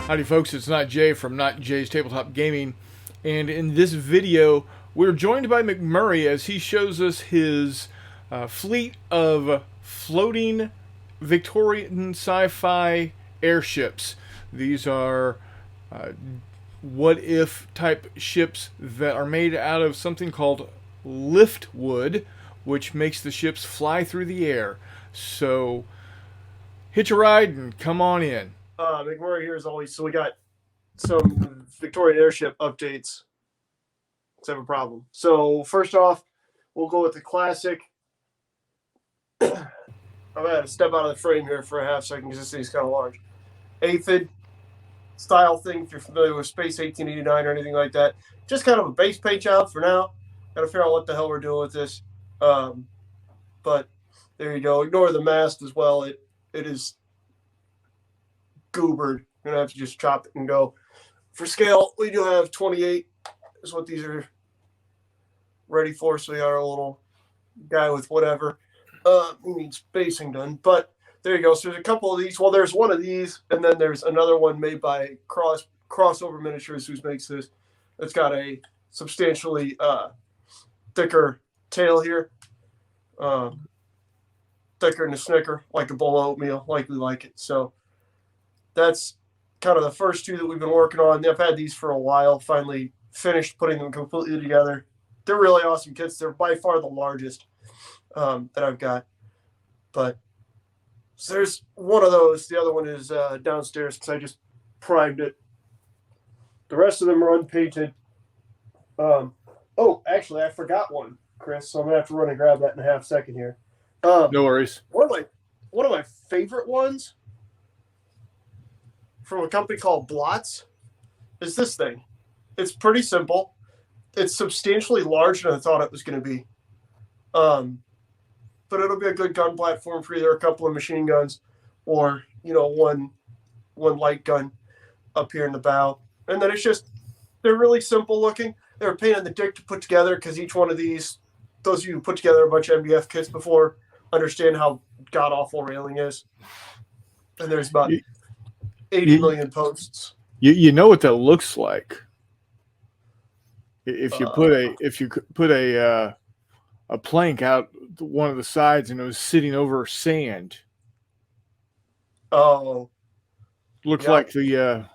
Howdy folks, it's Not Jay from Not Jay's Tabletop Gaming, and in this video we're joined by McMurray as he shows us his fleet of floating Victorian SciFi airships. These are what-if type ships that are made out of something called liftwood, which makes the ships fly through the air. So hitch a ride and come on in. McMurray here as always. So we got some Victorian Airship updates. Let's have a problem. So first off, we'll go with the classic. I'm going to step out of the frame here for a half second because this thing's kind of large. Aphid style thing, if you're familiar with Space 1889 or anything like that. Just kind of a base paint job for now. Got to figure out what the hell we're doing with this. But there you go. Ignore the mast as well. It is goobered. You're gonna have to just chop it and go. For scale, we do have 28 is what these are ready for. So we are a little guy with whatever needs spacing done. But there you go. So there's a couple of these. Well, there's one of these, and then there's another one made by Crossover Miniatures, who makes this. It's got a substantially thicker tail here, thicker than a Snicker, like a bowl of oatmeal, like we like it. So that's kind of the first two that we've been working on. I've had these for a while, finally finished putting them completely together. They're really awesome kits. They're by far the largest that I've got. But so there's one of those. The other one is downstairs because I just primed it. The rest of them are unpainted. Oh, actually, I forgot one, Chris, so I'm going to have to run and grab that in a half second here. No worries. One of my favorite ones from a company called Blots is this thing. It's pretty simple. It's substantially larger than I thought it was going to be. But it'll be a good gun platform for either a couple of machine guns or, one light gun up here in the bow. And then they're really simple looking. They're a pain in the dick to put together because each one of these, those of you who put together a bunch of MDF kits before, understand how god-awful railing is. And there's about 80 million posts. You know what that looks like if you put a plank out one of the sides and it was sitting over sand. Oh, looks like the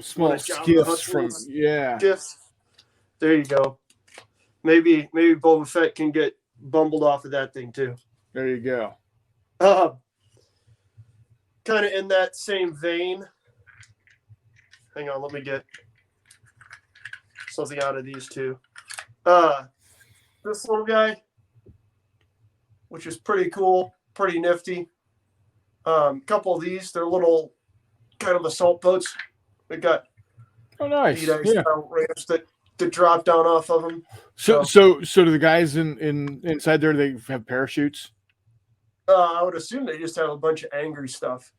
small skiffs from Skiffs. There you go. Maybe Boba Fett can get bumbled off of that thing too. There you go. Kind of in that same vein. Hang on, let me get something out of these two. This little guy, which is pretty cool, pretty nifty. A couple of these, they're little kind of assault boats. We got nice ramps that drop down off of them. So do the guys inside there, they have parachutes? I would assume they just have a bunch of angry stuff.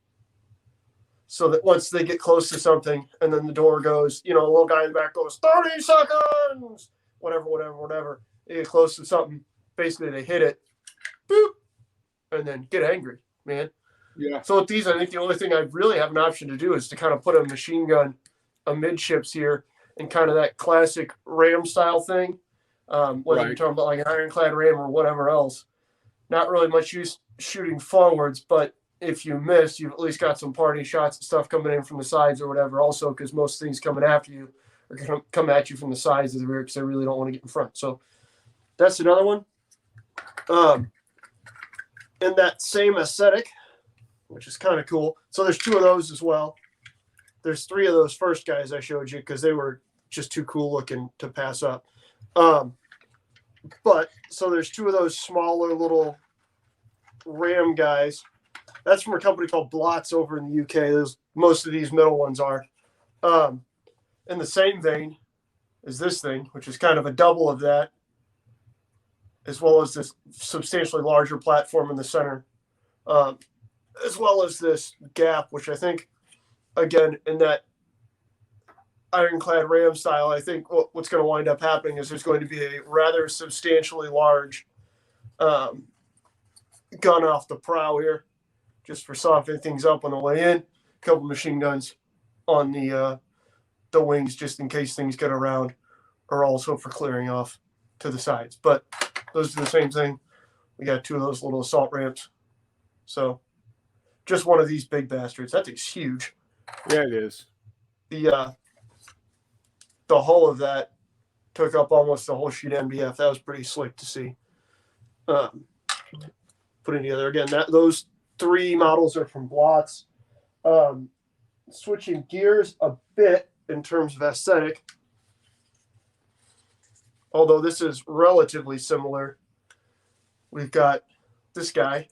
So that once they get close to something and then the door goes, a little guy in the back goes, 30 seconds! Whatever. They get close to something. Basically, they hit it. Boop! And then get angry, man. Yeah. So with these, I think the only thing I really have an option to do is to kind of put a machine gun amidships here and kind of that classic ram style thing. Whether you're talking about like an ironclad ram or whatever else. Not really much use shooting forwards, but if you miss, you've at least got some party shots and stuff coming in from the sides or whatever. Also, because most things coming after you are going to come at you from the sides of the rear because they really don't want to get in front. So that's another one. In that same aesthetic, which is kind of cool. So there's two of those as well. There's three of those first guys I showed you because they were just too cool looking to pass up. But so there's two of those smaller little ram guys. That's from a company called Blots over in the UK. Most of these middle ones are. In the same vein as this thing, which is kind of a double of that, as well as this substantially larger platform in the center, as well as this gap, which I think, again, in that ironclad ram style, I think what's going to wind up happening is there's going to be a rather substantially large gun off the prow here, just for softening things up on the way in. A couple machine guns on the wings, just in case things get around, or also for clearing off to the sides. But those are the same thing. We got 2 of those little assault ramps. So just one of these big bastards. That thing's huge. Yeah, it is. The hull of that took up almost the whole sheet MDF. That was pretty slick to see. Putting together again, those 3 models are from Blots. Switching gears a bit in terms of aesthetic, although this is relatively similar. We've got this guy,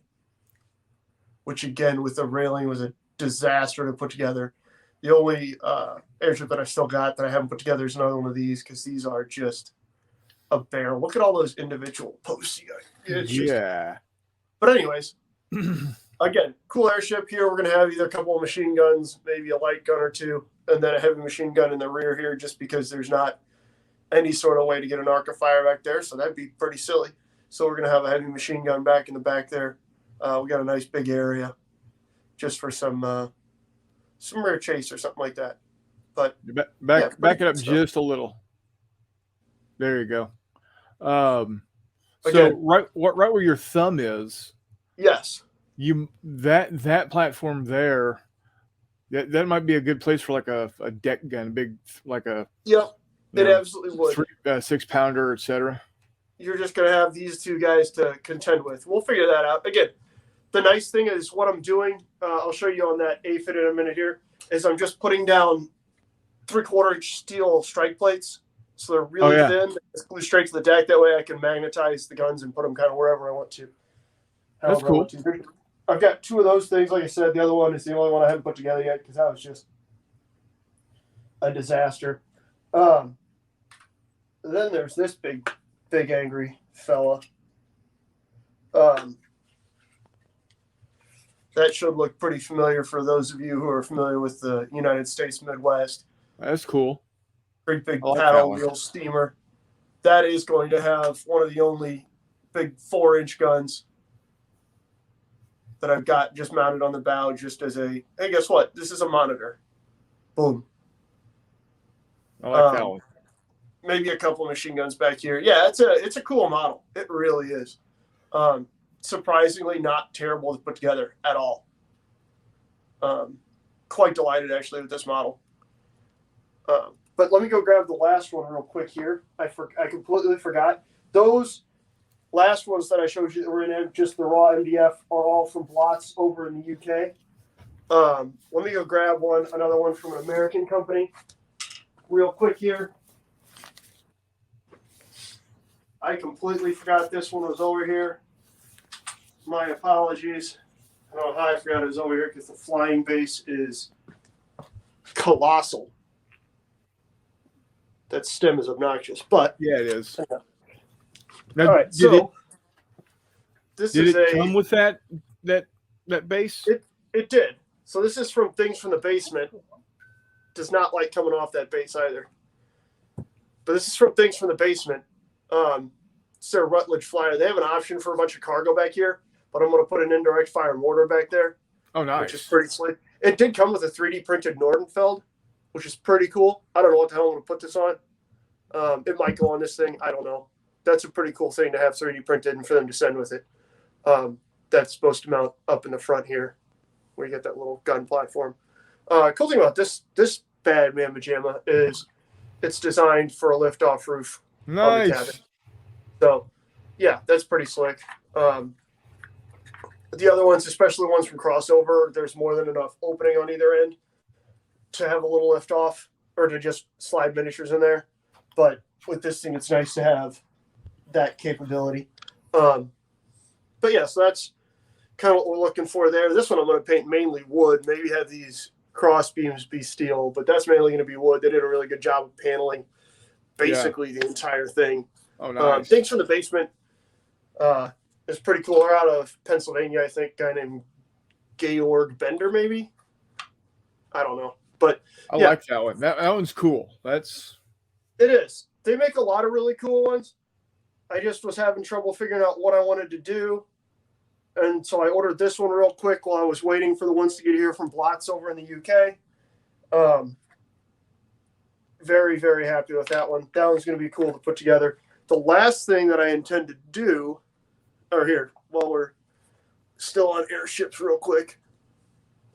which again with the railing was a disaster to put together. The only airship that I still got that I haven't put together is another one of these, because these are just a bear. Look at all those individual posts you got. Yeah. But anyways, again, cool airship here. We're going to have either a couple of machine guns, maybe a light gun or 2, and then a heavy machine gun in the rear here, just because there's not any sort of way to get an arc of fire back there. So that'd be pretty silly. So we're going to have a heavy machine gun back in the back there. We got a nice big area just for some rear chase or something like that. But back it up just a little. There you go. So right where your thumb is. Yes. That platform there, that might be a good place for like a deck gun, big like a. Yep, it absolutely would. 6-pounder, etc. You're just going to have these 2 guys to contend with. We'll figure that out. Again, the nice thing is what I'm doing, I'll show you on that aphid in a minute here, is I'm just putting down 3/4 inch steel strike plates. So they're really thin. It's glued straight to the deck. That way I can magnetize the guns and put them kind of wherever I want to. That's cool. I've got 2 of those things. Like I said, the other one is the only one I haven't put together yet, because that was just a disaster. Then there's this big angry fella. That should look pretty familiar for those of you who are familiar with the United States Midwest. That's cool. Great big paddle wheel steamer. That is going to have one of the only big 4-inch guns that I've got just mounted on the bow, just as a, hey, guess what? This is a monitor. Boom. I like that one. Maybe a couple of machine guns back here. Yeah, it's a cool model. It really is. Surprisingly not terrible to put together at all. Quite delighted actually with this model. But let me go grab the last one real quick here. I completely forgot. Those last ones that I showed you that were in just the raw MDF are all from Blots over in the UK. Let me go grab another one from an American company real quick here. I completely forgot this one was over here. My apologies. I don't know how I forgot it was over here, because the flying base is colossal. That stem is obnoxious, but yeah, it is. Now, all right, so this did is it come with that base? It did. So this is from Things from the Basement. Does not like coming off that base either. But this is from Things from the Basement. It's their Rutledge flyer. They have an option for a bunch of cargo back here, but I'm going to put an indirect fire mortar back there. Oh, nice. Which is pretty slick. It did come with a 3D printed Nordenfeld, which is pretty cool. I don't know what the hell I'm going to put this on. It might go on this thing. I don't know. That's a pretty cool thing to have 3D printed and for them to send with it. That's supposed to mount up in the front here, where you get that little gun platform. Cool thing about this bad man pajama is it's designed for a lift-off roof on the cabin. So, yeah, that's pretty slick. The other ones, especially ones from Crossover, there's more than enough opening on either end to have a little lift-off or to just slide miniatures in there. But with this thing, it's nice to have that capability. But, yeah, so that's kind of what we're looking for there. This one I'm going to paint mainly wood, maybe have these cross beams be steel, but that's mainly going to be wood. They did a really good job of paneling basically the entire thing. Oh, nice. Things from the Basement is pretty cool. They're out of Pennsylvania, I think. A guy named Georg Bender, maybe. I don't know, but I like that one. That one's cool. It is. They make a lot of really cool ones. I just was having trouble figuring out what I wanted to do, and so I ordered this one real quick while I was waiting for the ones to get here from Blots over in the UK. Very, very happy with that one. That one's going to be cool to put together. The last thing that I intend to do, or here, while we're still on airships real quick,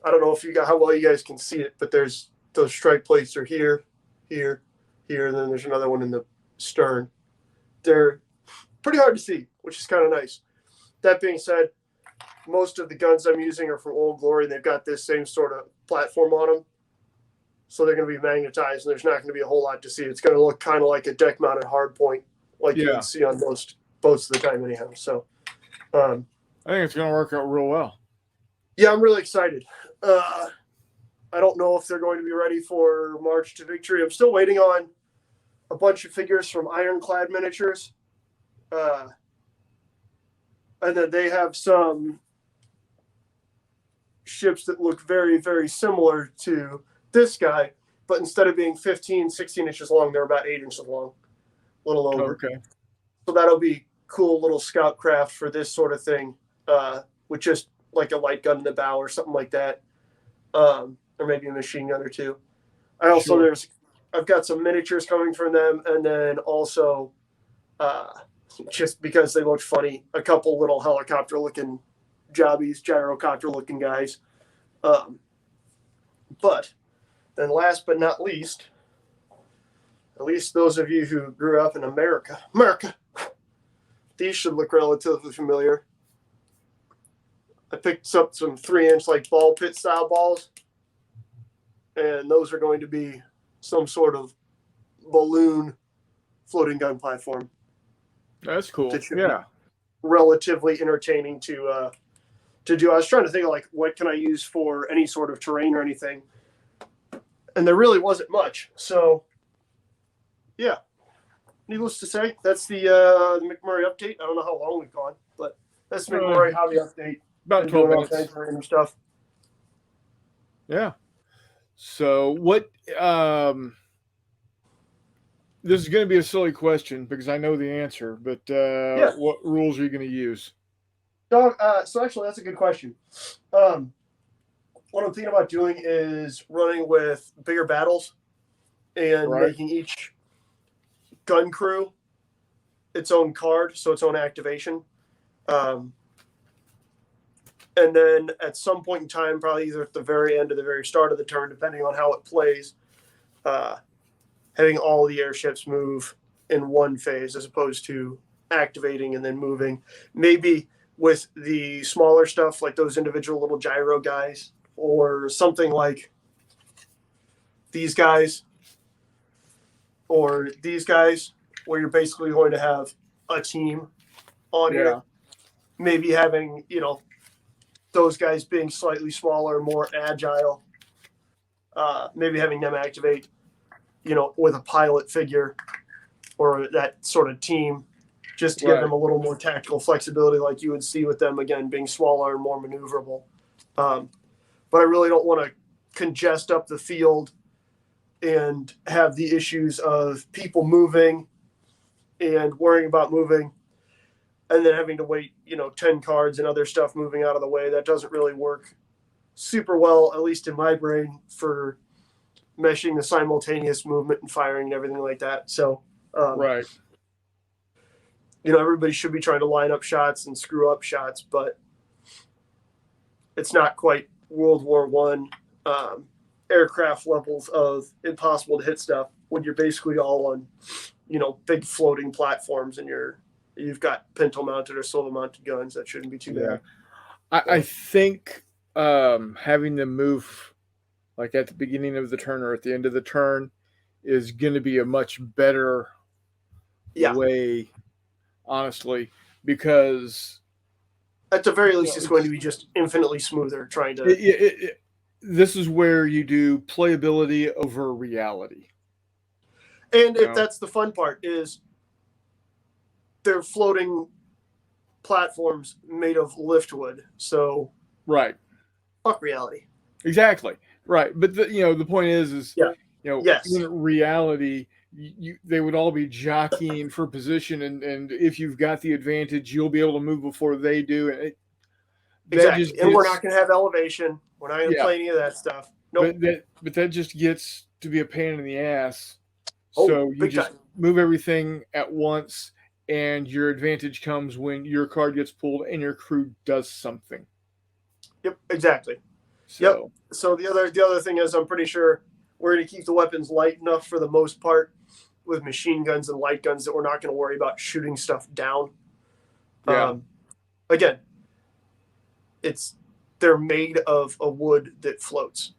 I don't know if you got how well you guys can see it, but there's those strike plates are here, here, here, and then there's another one in the stern. They're pretty hard to see, which is kind of nice. That being said, most of the guns I'm using are from Old Glory, and they've got this same sort of platform on them. So they're going to be magnetized, and there's not going to be a whole lot to see. It's going to look kind of like a deck-mounted hard point, like you would see on most boats of the time anyhow. So I think it's going to work out real well. Yeah, I'm really excited. I don't know if they're going to be ready for March to Victory. I'm still waiting on a bunch of figures from Ironclad Miniatures. And then they have some ships that look very, very similar to this guy, but instead of being 15, 16 inches long, they're about 8 inches long, a little over. Okay. So that'll be cool little scout craft for this sort of thing, with just like a light gun in the bow or something like that, or maybe a machine gun or two. I've got some miniatures coming from them, and then also, just because they look funny, a couple little helicopter-looking jobbies, gyrocopter-looking guys. But then last but not least, at least those of you who grew up in America, these should look relatively familiar. I picked up some 3-inch like ball pit style balls, and those are going to be some sort of balloon floating gun platform. That's cool. Yeah. Relatively entertaining to do. I was trying to think of like what can I use for any sort of terrain or anything, and there really wasn't much. So, yeah. Needless to say, that's the McMurray update. I don't know how long we've gone, but that's the McMurray hobby update. About 12 minutes. And stuff. Yeah. So what? This is going to be a silly question because I know the answer, but what rules are you going to use? So actually, that's a good question. What I'm thinking about doing is running with bigger battles and making each gun crew its own card, so its own activation. And then at some point in time, probably either at the very end or the very start of the turn, depending on how it plays, having all the airships move in one phase as opposed to activating and then moving. Maybe with the smaller stuff, like those individual little gyro guys, or something like these guys, or these guys, where you're basically going to have a team on here. Maybe having, those guys being slightly smaller, more agile, maybe having them activate, with a pilot figure or that sort of team, just to give them a little more tactical flexibility like you would see with them, again, being smaller and more maneuverable. But I really don't want to congest up the field and have the issues of people moving and worrying about moving and then having to wait, 10 cards and other stuff moving out of the way. That doesn't really work super well, at least in my brain, for meshing the simultaneous movement and firing and everything like that. So, everybody should be trying to line up shots and screw up shots, but it's not quite World War I aircraft levels of impossible to hit stuff when you're basically all on, big floating platforms and you've got pintle mounted or solo mounted guns. That shouldn't be too bad. I think having them move like at the beginning of the turn or at the end of the turn is going to be a much better way, honestly, because at the very least, it's going to be just infinitely smoother trying to. This is where you do playability over reality. And if that's the fun part, is they're floating platforms made of liftwood. So fuck reality. Exactly. Right. But the point is in reality, they would all be jockeying for position, and if you've got the advantage, you'll be able to move before they do. And exactly. And we're not going to have elevation. We're not going to play any of that stuff. Nope. but that just gets to be a pain in the ass. Oh, So you big just time. move everything at once, and your advantage comes when your card gets pulled and your crew does something. Yep, exactly. Yep. So So the other thing is, I'm pretty sure we're going to keep the weapons light enough for the most part, with machine guns and light guns, that we're not going to worry about shooting stuff down. yeah, Again, they're made of a wood that floats.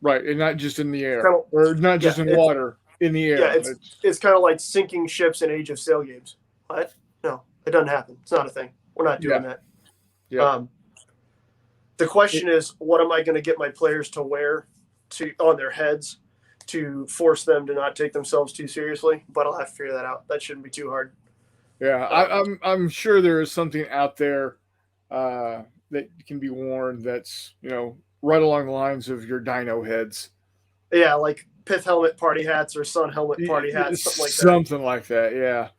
right, and not just in the air, Kind of, or not yeah, just in water, in the yeah, air. it's kind of like sinking ships in Age of Sail games. What? No, it doesn't happen. It's not a thing. We're not doing Yeah, that. yep. The question is, what am I going to get my players to wear on their heads to force them to not take themselves too seriously? But I'll have to figure that out. That shouldn't be too hard. Yeah, I'm sure there is something out there that can be worn that's right along the lines of your dino heads. Yeah, like pith helmet party hats or sun helmet party hats, something like that. Something like that. Yeah.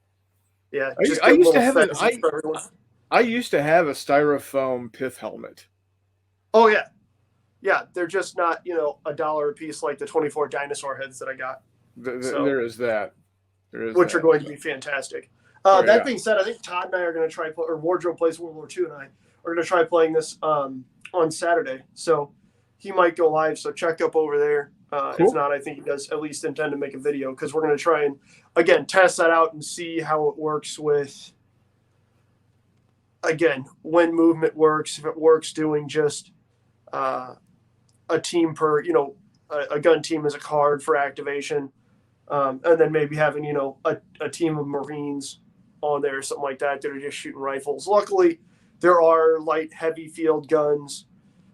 Yeah, just I get used to little have fezzes for everyone. I used to have a styrofoam pith helmet. Oh yeah, yeah. They're just not $1 a piece like the 24 dinosaur heads that I got. So, There is that. Which are going to be fantastic. That being said, I think Todd and I are going to try, or Wardrobe Plays World War II and I are going to try playing this on Saturday. So he might go live. So check up over there. Cool. If not, I think he does at least intend to make a video, because we're going to try and, again, test that out and see how it works with, again, when movement works, if it works doing just a team per, a gun team as a card for activation. And then maybe having, a team of Marines on there or something like that are just shooting rifles. Luckily, there are light, heavy field guns,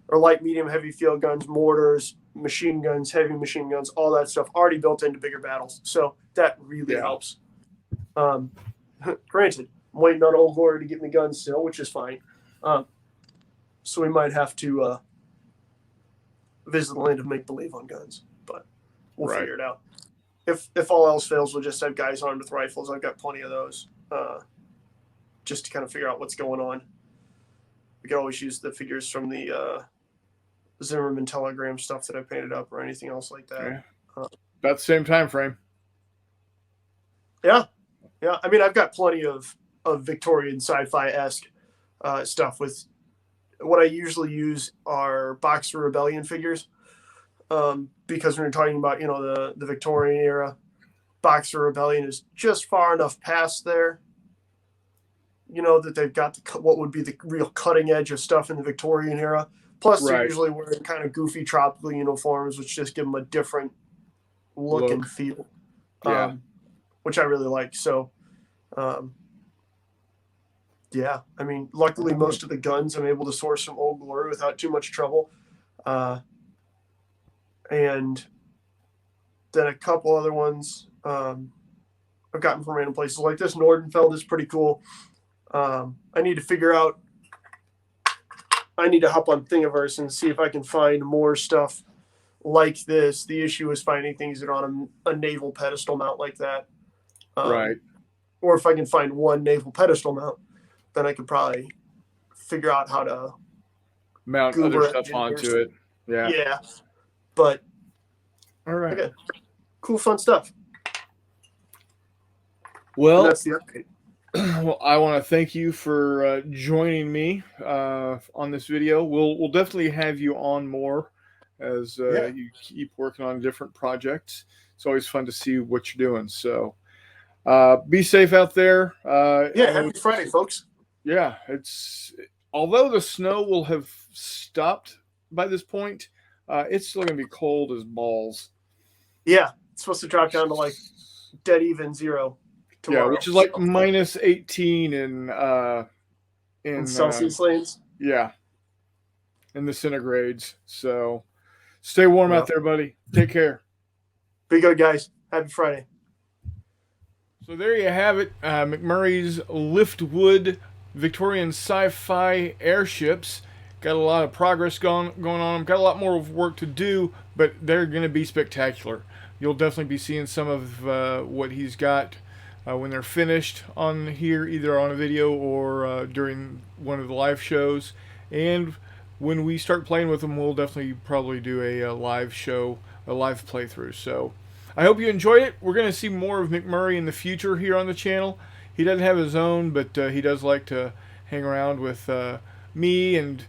or light, medium, heavy field guns, mortars, machine guns, heavy machine guns, all that stuff already built into bigger battles. So that really helps. Granted, I'm waiting on Old Glory to get me guns still, which is fine. So we might have to visit the land of make-believe on guns, but we'll figure it out. If all else fails, we'll just have guys armed with rifles. I've got plenty of those, just to kind of figure out what's going on. We could always use the figures from the Zimmerman telegram stuff that I painted up, or anything else like that. Yeah. About the same time frame. Yeah. I mean, I've got plenty of Victorian sci-fi-esque stuff. With what I usually use are Boxer Rebellion figures. Because when you're talking about, the Victorian era, Boxer Rebellion is just far enough past there, that they've got what would be the real cutting edge of stuff in the Victorian era. Plus, they're usually wearing kind of goofy tropical uniforms, which just give them a different look and feel, which I really like. So, yeah, I mean, luckily, most of the guns I'm able to source from Old Glory without too much trouble. And then a couple other ones I've gotten from random places. Like this Nordenfeld is pretty cool. I need to hop on Thingiverse and see if I can find more stuff like this. The issue is finding things that are on a naval pedestal mount like that. Or if I can find one naval pedestal mount, then I could probably figure out how to mount other stuff onto it. Yeah. But all right. Okay. Cool, fun stuff. Well, and that's the update. Well, I want to thank you for joining me on this video. We'll definitely have you on more as you keep working on different projects. It's always fun to see what you're doing. So be safe out there. Happy Friday, folks. Yeah, although the snow will have stopped by this point, it's still going to be cold as balls. Yeah, it's supposed to drop down to like dead even 0 tomorrow. Yeah, which is like minus 18 in Celsius lanes. Yeah, in the centigrades. So stay warm out there, buddy. Take care. Be good, guys. Happy Friday. So there you have it. McMurray's Liftwood Victorian SciFi airships. Got a lot of progress going on. Got a lot more work to do, but they're going to be spectacular. You'll definitely be seeing some of what he's got when they're finished on here, either on a video or during one of the live shows. And when we start playing with them, we'll definitely probably do a live show, a live playthrough. So I hope you enjoyed it. We're going to see more of McMurray in the future here on the channel. He doesn't have his own, but he does like to hang around with me and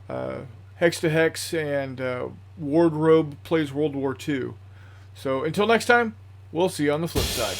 Hex to Hex, and Wardrobe plays World War II. So until next time, we'll see you on the flip side.